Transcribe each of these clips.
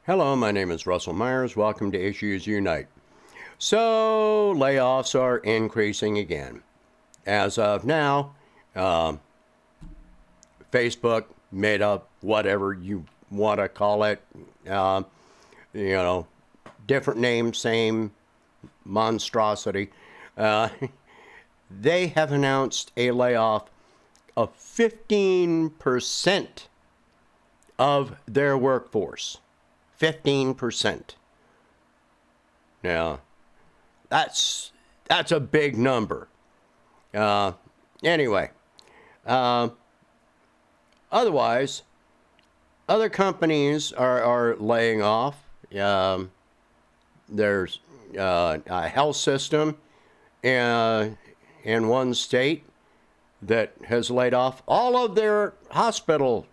Hello, my name is Russell Myers. Welcome to Issues Unite. So, layoffs are increasing again. As of now, Facebook, Meta, whatever you want to call it, different name, same monstrosity. They have announced a layoff of 15% of their workforce. 15%. Now, that's a big number. Anyway, otherwise, other companies are laying off. There's a health system in one state that has laid off all of their hospital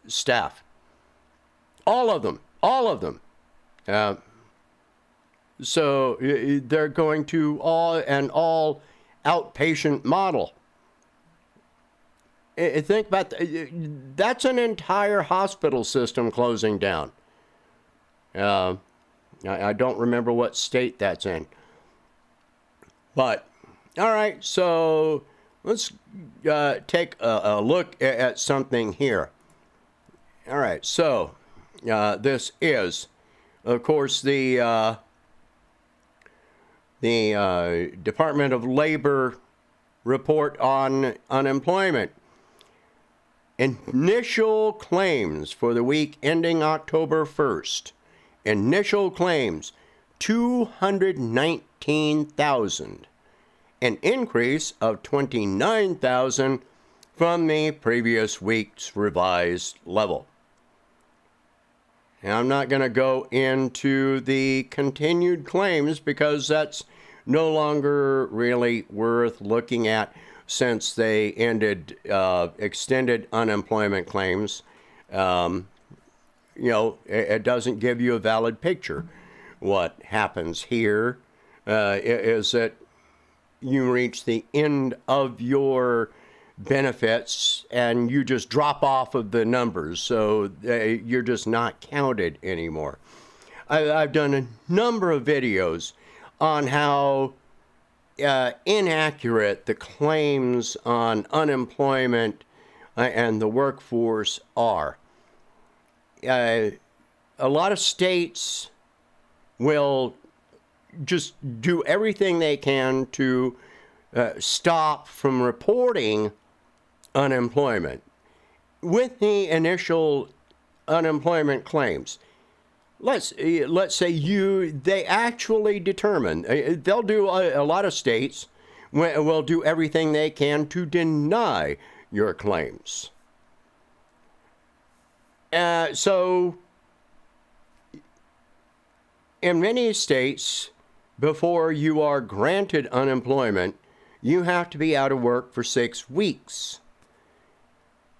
staff. All of them. So they're going to all outpatient model. Think about that's an entire hospital system closing down. I don't remember what state that's in. But, all right, so let's take a look at something here. All right, so this is, of course, the Department of Labor report on unemployment. Initial claims for the week ending October 1st. Initial claims, 219,000, an increase of 29,000 from the previous week's revised level. Now, I'm not going to go into the continued claims because that's no longer really worth looking at since they ended extended unemployment claims. It doesn't give you a valid picture. What happens here is that you reach the end of your benefits and you just drop off of the numbers, so you're just not counted anymore. I've done a number of videos on how inaccurate the claims on unemployment and the workforce are. A lot of states will just do everything they can to stop from reporting unemployment with the initial unemployment claims. Let's say they actually determine, they'll do a lot of states will do everything they can to deny your claims. So in many states, before you are granted unemployment, you have to be out of work for 6 weeks.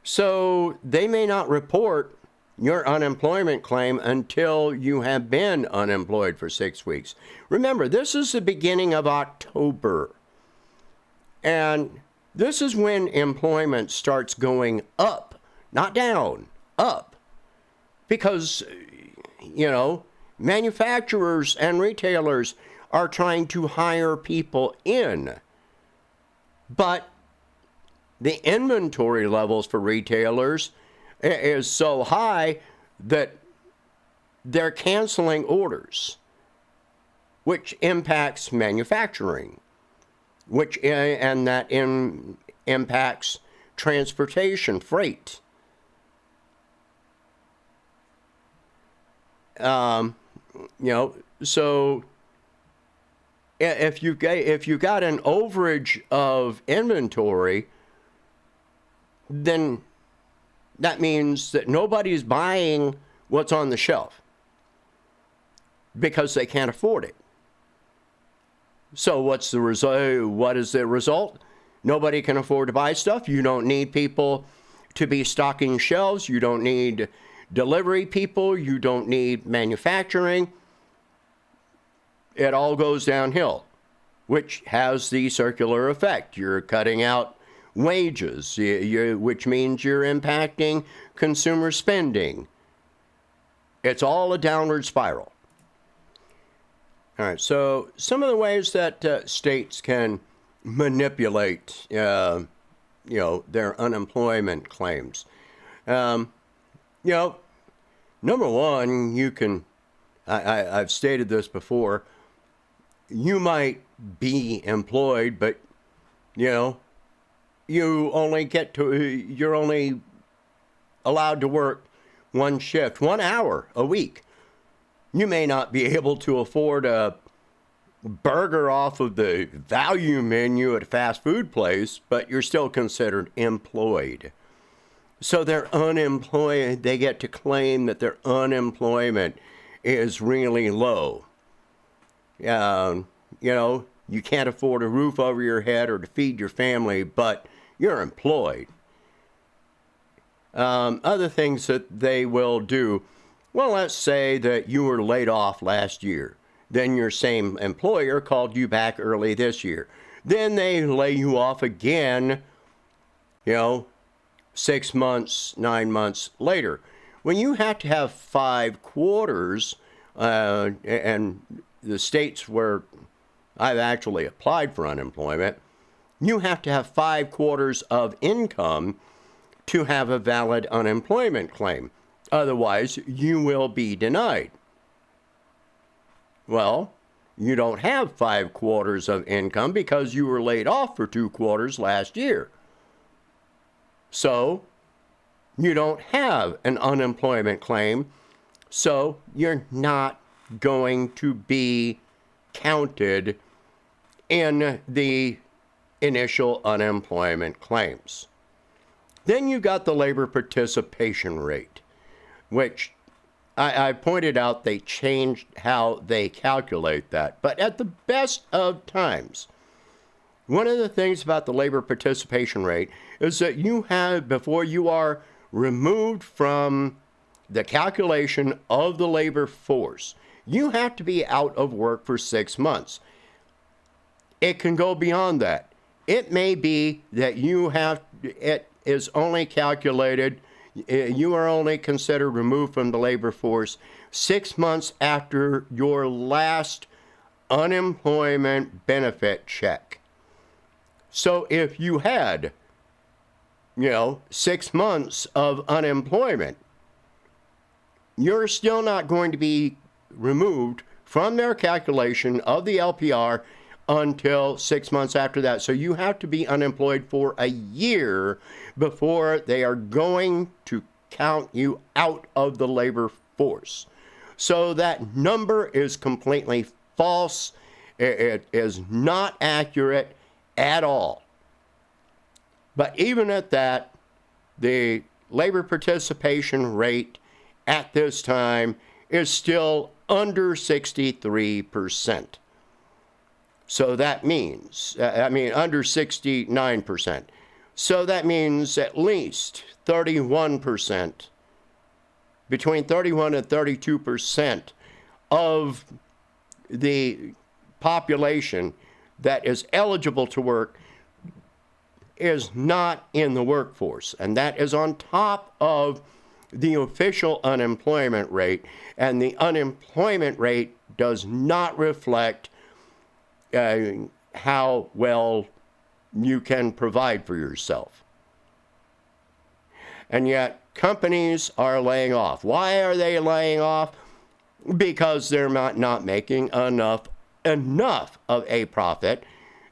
So they may not report your unemployment claim until you have been unemployed for 6 weeks. Remember, this is the beginning of October. And this is when employment starts going up, not down, up. Because, manufacturers and retailers are trying to hire people in. But the inventory levels for retailers is so high that they're canceling orders, which impacts manufacturing, impacts transportation, freight. So if you got an overage of inventory, then that means that nobody's buying what's on the shelf because they can't afford it. So what's the result? What is the result? Nobody can afford to buy stuff. You don't need people to be stocking shelves. You don't need delivery people. You don't need manufacturing. It all goes downhill, which has the circular effect. You're cutting out wages, which means you're impacting consumer spending. It's all a downward spiral. All right, so some of the ways that states can manipulate, their unemployment claims. Um, you know, Number one, you can, I've stated this before, you might be employed, but, you only you're only allowed to work one shift, 1 hour a week. You may not be able to afford a burger off of the value menu at a fast food place, but you're still considered employed. So they're unemployed. They get to claim that their unemployment is really low. You can't afford a roof over your head or to feed your family, but you're employed. Other things that they will do, well, let's say that you were laid off last year. Then your same employer called you back early this year. Then they lay you off again, 6 months, 9 months later. When you have to have 5 quarters, and the states where I've actually applied for unemployment, you have to have 5 quarters of income to have a valid unemployment claim. Otherwise, you will be denied. Well, you don't have 5 quarters of income because you were laid off for 2 quarters last year. So, you don't have an unemployment claim, so you're not going to be counted in the initial unemployment claims. Then you got the labor participation rate, which I pointed out they changed how they calculate that. But at the best of times, one of the things about the labor participation rate is that you have, before you are removed from the calculation of the labor force, you have to be out of work for 6 months. It can go beyond that. It may be that it is only calculated, you are only considered removed from the labor force 6 months after your last unemployment benefit check. So if you had, 6 months of unemployment, you're still not going to be removed from their calculation of the LPR until 6 months after that. So you have to be unemployed for a year before they are going to count you out of the labor force. So that number is completely false. It is not accurate at all. But even at that, the labor participation rate at this time is still under 63%. So that means, under 69%. So that means at least 31%, between 31 and 32% of the population that is eligible to work is not in the workforce. And that is on top of the official unemployment rate. And the unemployment rate does not reflect how well you can provide for yourself. And yet companies are laying off. Why are they laying off? Because they're not making enough of a profit.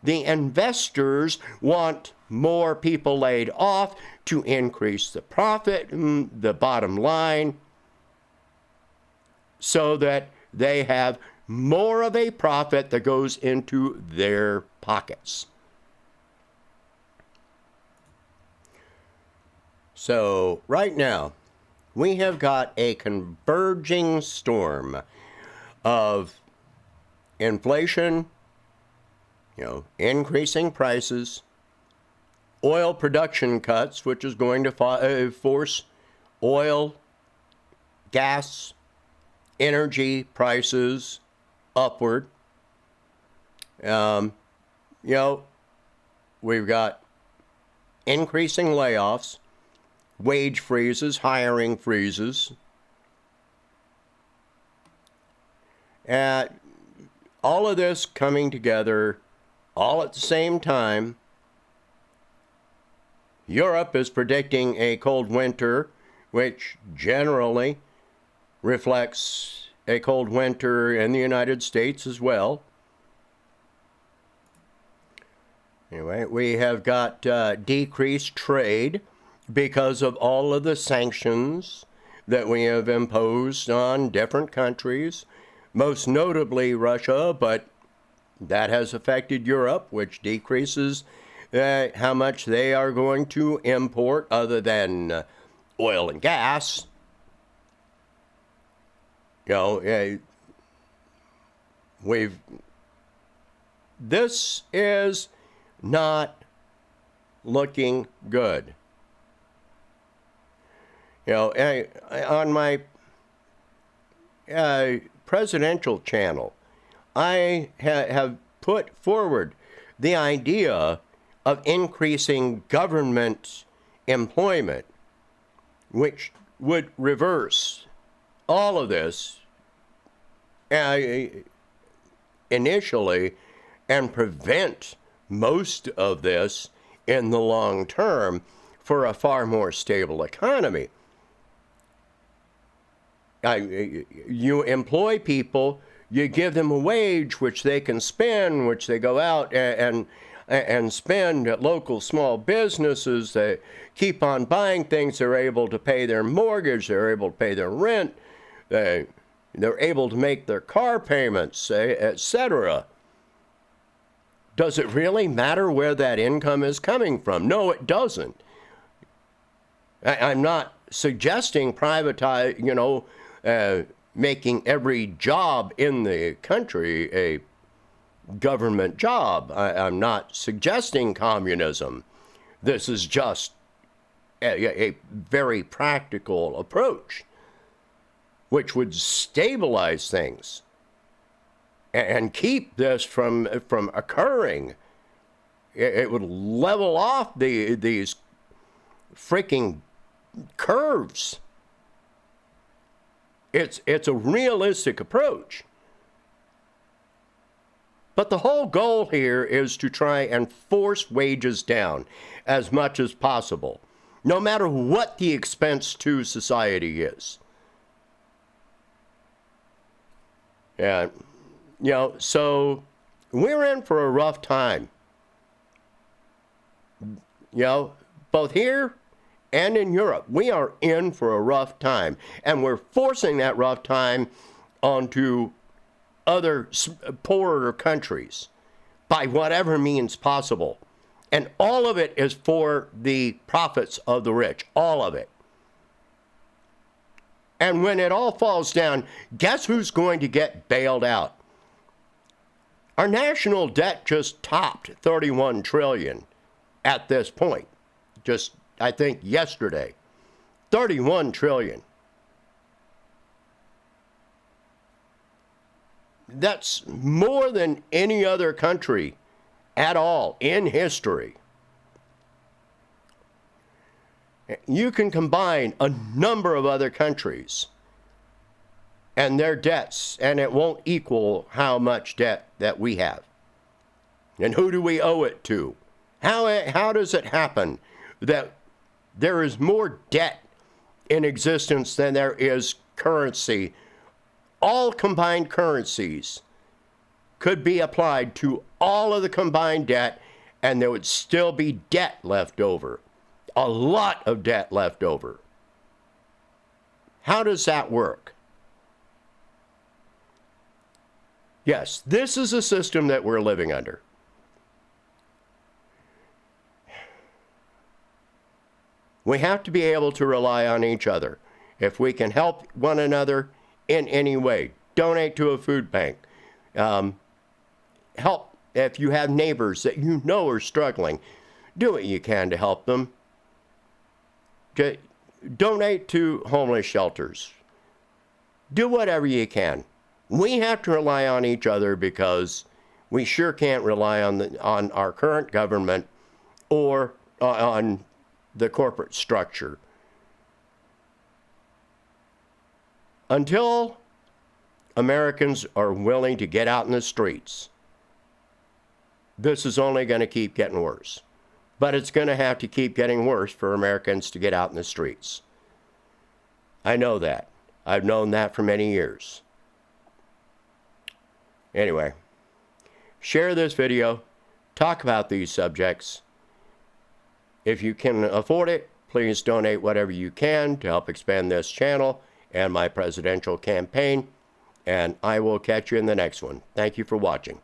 The investors want more people laid off to increase the profit, the bottom line, so that they have more of a profit that goes into their pockets. So right now, we have got a converging storm of inflation, increasing prices, oil production cuts, which is going to force oil, gas, energy prices upward. We've got increasing layoffs, wage freezes, hiring freezes. All of this coming together all at the same time. Europe is predicting a cold winter, which generally reflects a cold winter in the United States as well. Anyway, we have got decreased trade because of all of the sanctions that we have imposed on different countries, most notably Russia, but that has affected Europe, which decreases how much they are going to import other than oil and gas. You know, this is not looking good. You know, on my presidential channel, I have put forward the idea of increasing government employment, which would reverse all of this initially and prevent most of this in the long term for a far more stable economy. You employ people, you give them a wage which they can spend, which they go out and spend at local small businesses. They keep on buying things. They're able to pay their mortgage. They're able to pay their rent. They're able to make their car payments, etc. Does it really matter where that income is coming from? No, it doesn't. I'm not suggesting making every job in the country a government job. I'm not suggesting communism. This is just a very practical approach, which would stabilize things and keep this from occurring. It would level off these freaking curves. It's a realistic approach. But the whole goal here is to try and force wages down as much as possible, no matter what the expense to society is. And, so we're in for a rough time. Both here and in Europe, we are in for a rough time. And we're forcing that rough time onto other poorer countries by whatever means possible. And all of it is for the profits of the rich, all of it. And when it all falls down, guess who's going to get bailed out? Our national debt just topped 31 trillion at this point. Just, I think, yesterday. 31 trillion. That's more than any other country at all in history. You can combine a number of other countries and their debts, and it won't equal how much debt that we have. And who do we owe it to? How does it happen that there is more debt in existence than there is currency? All combined currencies could be applied to all of the combined debt, and there would still be debt left over. A lot of debt left over. How does that work? Yes, this is a system that we're living under. We have to be able to rely on each other. If we can help one another in any way, donate to a food bank. Help if you have neighbors that you know are struggling. Do what you can to help them. Donate to homeless shelters. Do whatever you can. We have to rely on each other because we sure can't rely on our current government or on the corporate structure. Until Americans are willing to get out in the streets, this is only going to keep getting worse. But it's going to have to keep getting worse for Americans to get out in the streets. I know that. I've known that for many years. Anyway, share this video. Talk about these subjects. If you can afford it, please donate whatever you can to help expand this channel and my presidential campaign. And I will catch you in the next one. Thank you for watching.